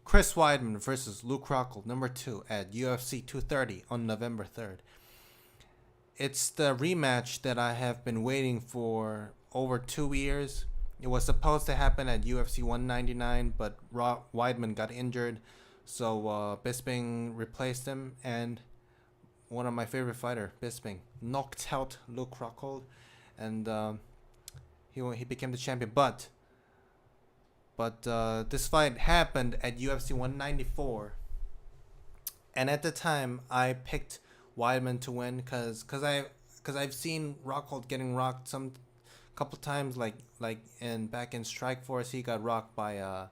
Chris Weidman versus Luke Rockhold, number 2 at UFC 230 on November 3rd. It's the rematch that I have been waiting for over 2 years. It was supposed to happen at UFC 199, but Weidman got injured, so Bisping replaced him, and one of my favorite fighter, Bisping, knocked out Luke Rockhold, and he became the champion. But this fight happened at UFC 194, and at the time I picked Weidman to win because I've seen Rockhold getting rocked some couple times, like back in Strikeforce he got rocked by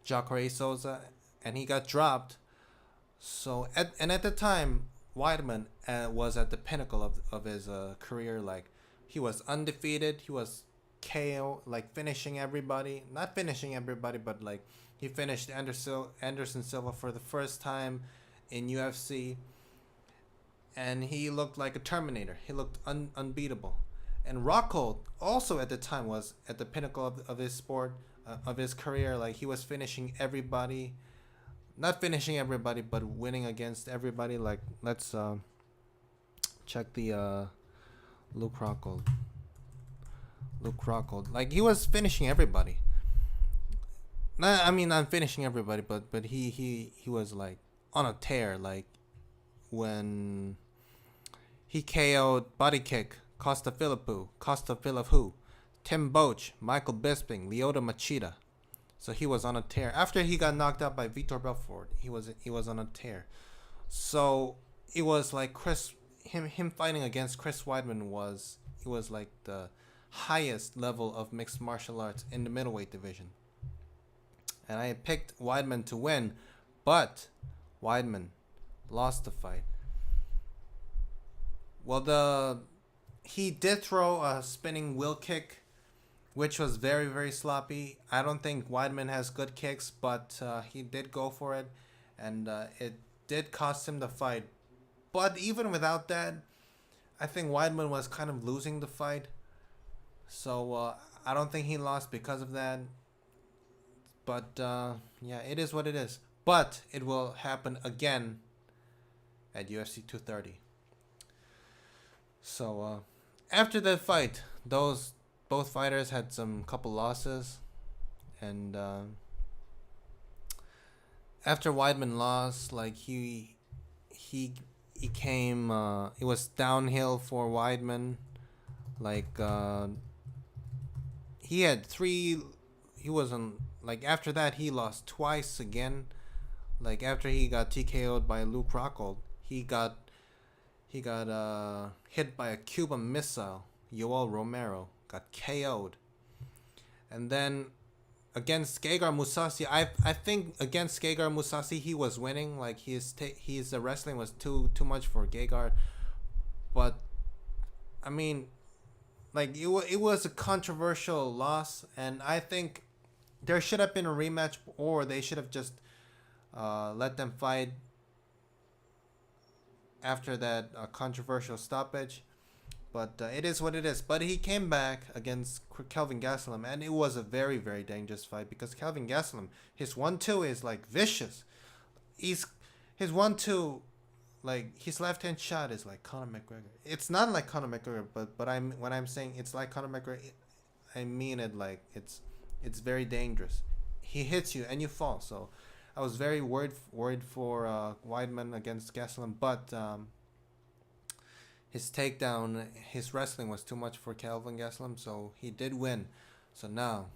Jacare Souza and he got dropped. So at the time Weidman was at the pinnacle of his career. Like, he was undefeated, he was KO, like finishing everybody, not finishing everybody, but like he finished Anderson Silva for the first time in UFC, and he looked like a Terminator. He looked unbeatable. And Rockhold also at the time was at the pinnacle of his sport, of his career. Like, he was finishing everybody, not finishing everybody, but winning against everybody. Like, let's check the Luke Rockhold. Like, he was finishing everybody. Not finishing everybody, but he was like on a tear. Like, when he KO'd body kick Costa Philippou, Tim Boetsch, Michael Bisping, Lyoto Machida. So he was on a tear. After he got knocked out by Vitor Belfort, he was on a tear. So it was like him fighting against Chris Weidman was like the highest level of mixed martial arts in the middleweight division. And I picked Weidman to win, but Weidman lost the fight. Well, he did throw a spinning wheel kick, which was very, very sloppy. I don't think Weidman has good kicks, but he did go for it, and it did cost him the fight. But even without that, I think Weidman was kind of losing the fight. So I don't think he lost because of that. But yeah, it is what it is. But it will happen again at UFC 230. So after that fight, both fighters had some couple losses, and after Weidman lost, like he came, it was downhill for Weidman. Like, he had three. He wasn't like, after that he lost twice again. Like, after he got TKO'd by Luke Rockhold, he got hit by a Cuban missile. Yoel Romero got KO'd, and then against Gegard Mousasi, I think against Gegard Mousasi he was winning. Like, his wrestling was too much for Gegard, but I mean, like, it was a controversial loss, and I think there should have been a rematch, or they should have just let them fight after that controversial stoppage. But it is what it is. But he came back against Kelvin Gastelum, and it was a very, very dangerous fight, because Kelvin Gastelum, his 1-2 is like vicious. His 1-2, like, his left hand shot is like Conor McGregor. It's not like Conor McGregor, but when I'm saying it's like Conor McGregor, I mean it like it's very dangerous. He hits you and you fall. So I was very worried for Weidman against Gastelum, but his takedown, his wrestling was too much for Kelvin Gastelum, so he did win. So now,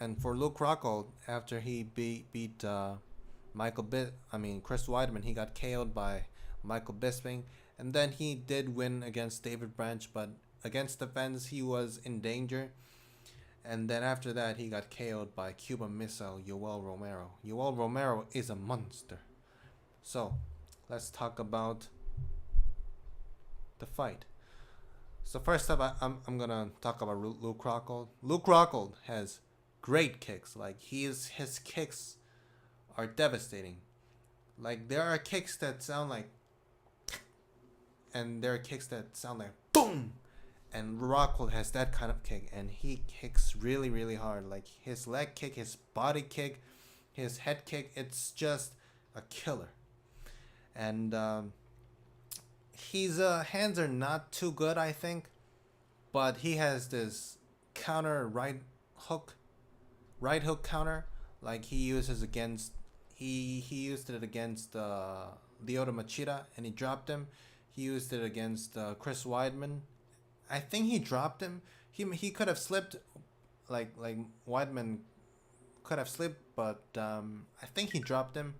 and for Luke Rockhold, after he beat Chris Weidman, he got KO'd by Michael Bisping, and then he did win against David Branch, but against the fence he was in danger. And then after that, he got KO'd by Cuban missile Yoel Romero. Yoel Romero is a monster. So let's talk about the fight. So first up, I'm gonna talk about Luke Rockhold. Luke Rockhold has great kicks. Like, his kicks are devastating. Like, there are kicks that sound like, and there are kicks that sound like boom. And Rockhold has that kind of kick, and he kicks really, really hard. Like, his leg kick, his body kick, His head kick, it's just a killer. And his hands are not too good, I think, but he has this counter hook, right hook counter, like he uses against he used it against Lyoto Machida and he dropped him. He used it against Chris Weidman. I think he dropped him. He could have slipped, like Weidman could have slipped, but I think he dropped him.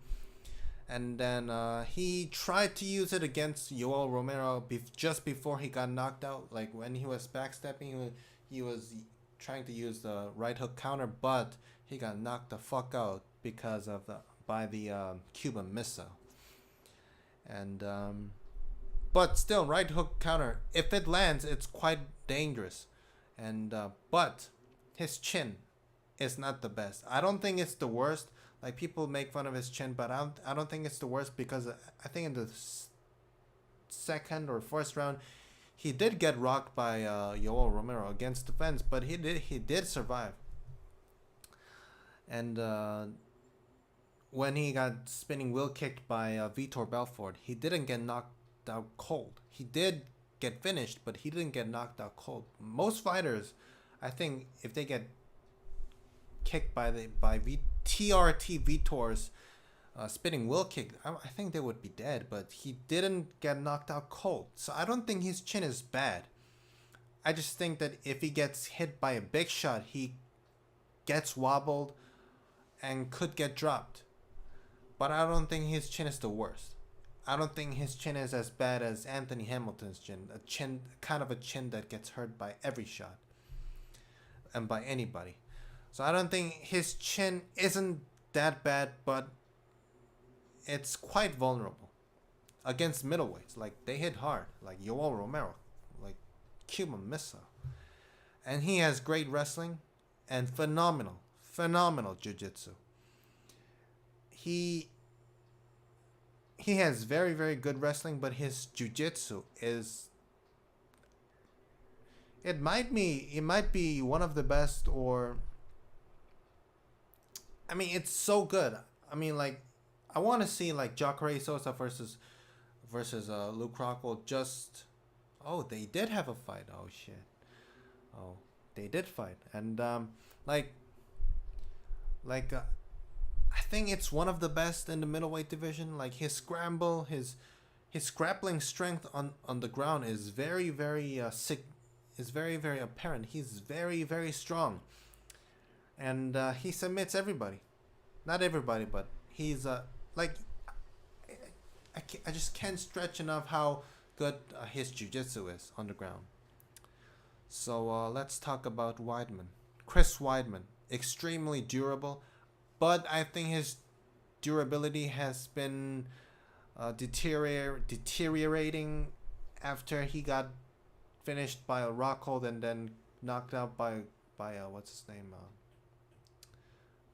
And then he tried to use it against Yoel Romero just before he got knocked out. Like when he was backstepping, he was trying to use the right hook counter, but he got knocked the fuck out because of the Cuban missile. And but still, right hook counter, if it lands, it's quite dangerous. And but his chin is not the best. I don't think it's the worst. Like people make fun of his chin, but I don't think it's the worst because I think in the second or first round, he did get rocked by Yoel Romero against the fence, but he did survive. And when he got spinning wheel kicked by Vitor Belfort, he didn't get knocked out cold. He did get finished, but he didn't get knocked out cold. Most fighters, I think, if they get kicked by TRT Vitor's spinning wheel kick, I think they would be dead. But he didn't get knocked out cold, so I don't think his chin is bad. I just think that if he gets hit by a big shot, he gets wobbled and could get dropped. But I don't think his chin is the worst. I don't think his chin is as bad as Anthony Hamilton's chin. A chin, kind of a chin that gets hurt by every shot and by anybody. So I don't think his chin isn't that bad, but it's quite vulnerable against middleweights. Like they hit hard, like Yoel Romero, like Cuban missile, and he has great wrestling and phenomenal jiu-jitsu. He has very, very good wrestling, but his jiu-jitsu is it might be one of the best, or I mean it's so good. I mean, like I want to see like Jacare Sosa versus Luke Rockhold. Just they did have a fight. Oh shit. Oh, they did fight. And like I think it's one of the best in the middleweight division. Like his scramble, his grappling strength on the ground is very, very sick. Is very, very apparent. He's very, very strong, and he submits everybody. Not everybody, but he's like I just can't stretch enough how good his jiu-jitsu is on the ground. So let's talk about Weidman. Chris Weidman, extremely durable, but I think his durability has been deteriorating after he got finished by a Rockhold and then knocked out by what's his name,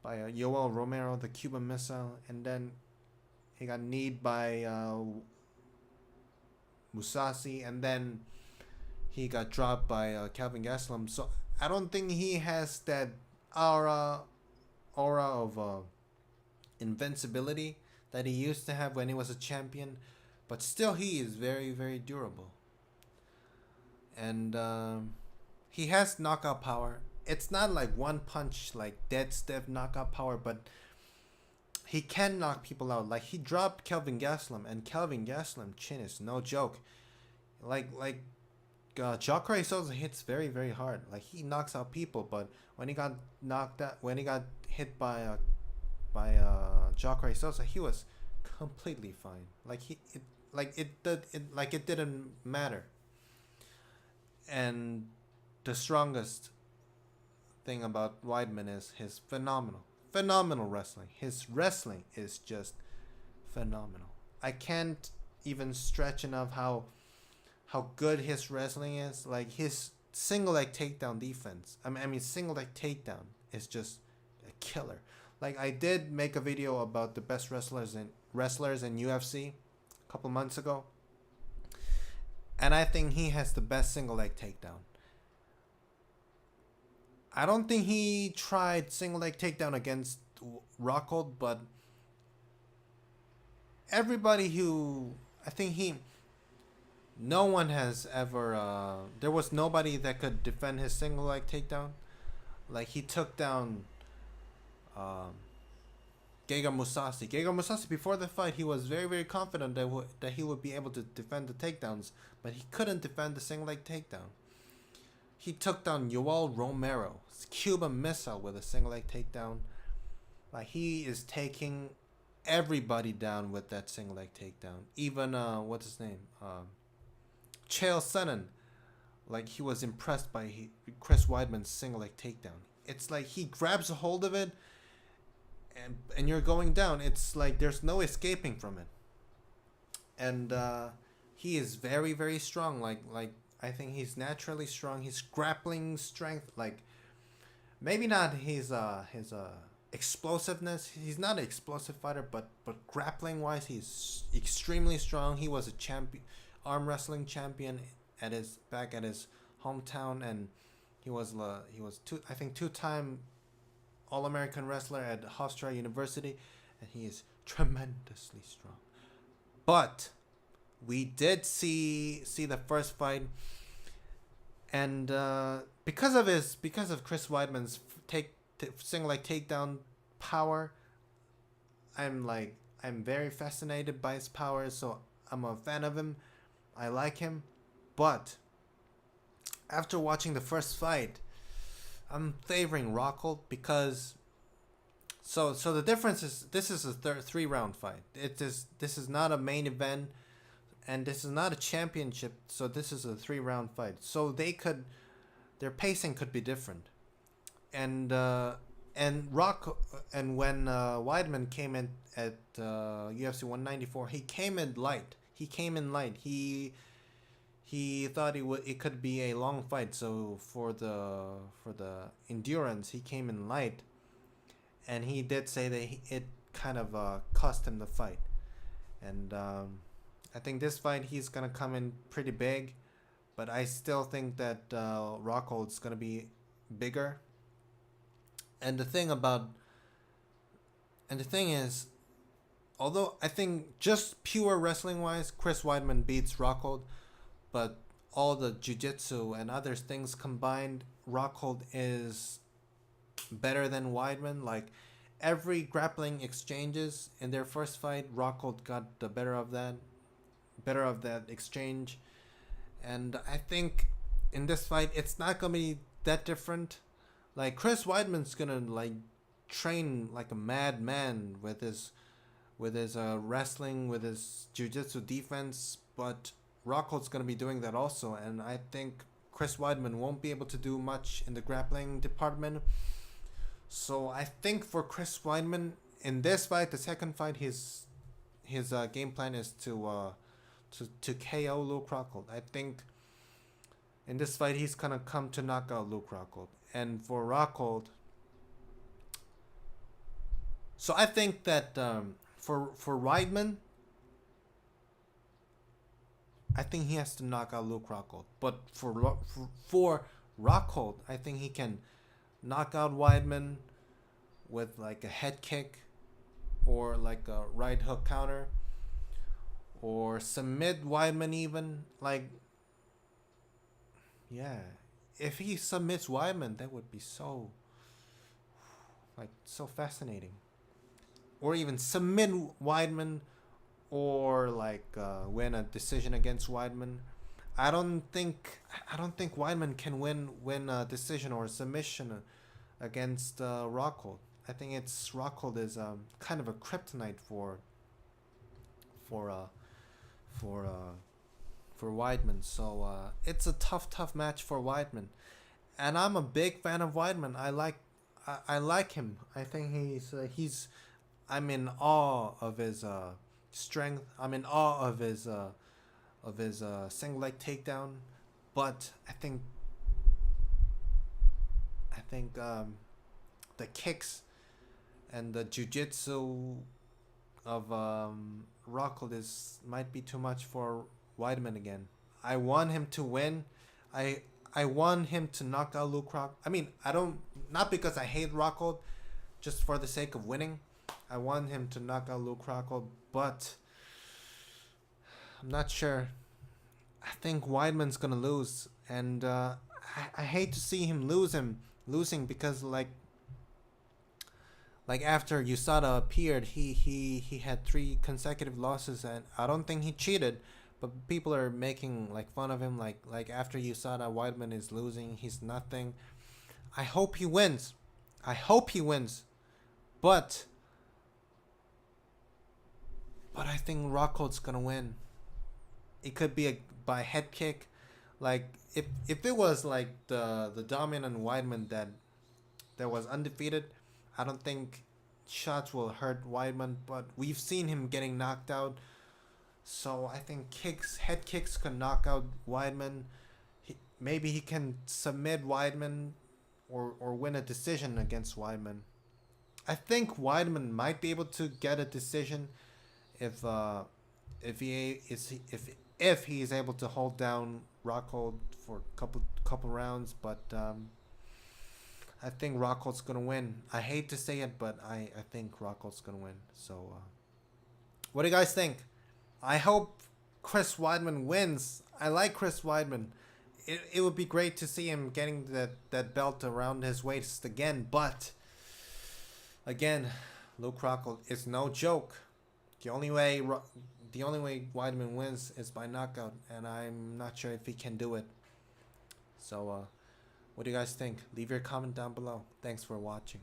by Yoel Romero, the Cuban missile, and then he got kneed by Musasi, and then he got dropped by Kelvin Gastelum. So I don't think he has that aura of invincibility that he used to have when he was a champion, but still he is very, very durable. And he has knockout power. It's not like one punch, like dead stiff knockout power, but he can knock people out. Like he dropped Kelvin Gastelum, and Kelvin Gastelum chin is no joke. Like Jacare Souza hits very, very hard. Like he knocks out people, but when he got hit by Jacare Souza, he was completely fine. It didn't matter. And the strongest thing about Weidman is his phenomenal wrestling. His wrestling is just phenomenal. I can't even stretch enough how good his wrestling is. Like his single leg takedown defense. I mean single leg takedown is just a killer. Like I did make a video about the best wrestlers in UFC a couple months ago. And I think he has the best single leg takedown. I don't think he tried single leg takedown against Rockhold, but everybody who I think he no one has ever there was nobody that could defend his single leg takedown. Like he took down um, Gegard Mousasi. Gegard Mousasi before the fight, he was very confident that he would be able to defend the takedowns, but he couldn't defend the single leg takedown. He took down Yoel Romero, Cuban missile with a single leg takedown. Like he is taking everybody down with that single leg takedown. Even what's his name? Chael Sonnen. Like he was impressed by Chris Weidman's single leg takedown. It's like he grabs a hold of it, and you're going down. It's like there's no escaping from it. And he is very strong. Like I think he's naturally strong. His grappling strength, like maybe not his explosiveness. He's not an explosive fighter, but grappling wise, he's extremely strong. He was a champion, arm wrestling champion at his hometown, and he was two-time All-American wrestler at Hofstra University, and he is tremendously strong. But we did see the first fight, and because of Chris Weidman's single leg takedown power, I'm very fascinated by his power, so I'm a fan of him. I like him, but after watching the first fight, I'm favoring Rockhold because so the difference is this is a 3-round fight. This is not a main event, and this is not a championship, so this is a 3-round fight. So their pacing could be different. And when Weidman came in at UFC 194, he came in light. He thought it could be a long fight. So for the endurance, he came in light, and he did say that it kind of cost him the fight. And I think this fight he's gonna come in pretty big, but I still think that Rockhold's gonna be bigger. And the thing is, although I think just pure wrestling wise, Chris Weidman beats Rockhold, but all the jiu-jitsu and other things combined, Rockhold is better than Weidman. Like every grappling exchanges in their first fight, Rockhold got the better of that exchange. And I think in this fight it's not gonna be that different. Like Chris Weidman's gonna train like a madman with his wrestling, with his jiu-jitsu defense, but Rockhold's gonna be doing that also, and I think Chris Weidman won't be able to do much in the grappling department. So I think for Chris Weidman in this fight, the second fight, his game plan is to KO Luke Rockhold. I think in this fight he's gonna come to knock out Luke Rockhold. And for Rockhold, so I think that for Weidman, I think he has to knock out Luke Rockhold. But for Rockhold, I think he can knock out Weidman with like a head kick, or like a right hook counter, or submit Weidman even. Like, yeah, if he submits Weidman, that would be so fascinating. Or even submit Weidman, or win a decision against Weidman. I don't think Weidman can win a decision or a submission against Rockhold. I think Rockhold is kind of a kryptonite for Weidman. So it's a tough match for Weidman, and I'm a big fan of Weidman. I like him. I think he's. I'm in awe of his strength. I'm in awe of his single leg takedown, but I think the kicks and the jiu-jitsu of Rockhold might be too much for Weidman again. I want him to win. I want him to knock out Luke Rockhold. I mean, I don't, not because I hate Rockhold, just for the sake of winning. I want him to knock out Luke Rockhold, but I'm not sure. I think Weidman's gonna lose, and I hate to see him losing because like after USADA appeared, he had 3 consecutive losses, and I don't think he cheated, but people are making like fun of him. Like after USADA, Weidman is losing. He's nothing. I hope he wins. I hope he wins, but I think Rockhold's gonna win. It could be by head kick. Like if it was like the dominant Weidman that was undefeated, I don't think shots will hurt Weidman. But we've seen him getting knocked out, so I think head kicks can knock out Weidman. Maybe he can submit Weidman or win a decision against Weidman. I think Weidman might be able to get a decision if he is if he is able to hold down Rockhold for a couple rounds, but I think Rockhold's gonna win. I hate to say it, but I think Rockhold's gonna win. So, what do you guys think? I hope Chris Weidman wins. I like Chris Weidman. It would be great to see him getting that belt around his waist again, but again, Luke Rockhold is no joke. The only way Weidman wins is by knockout, and I'm not sure if he can do it. So, what do you guys think? Leave your comment down below. Thanks for watching.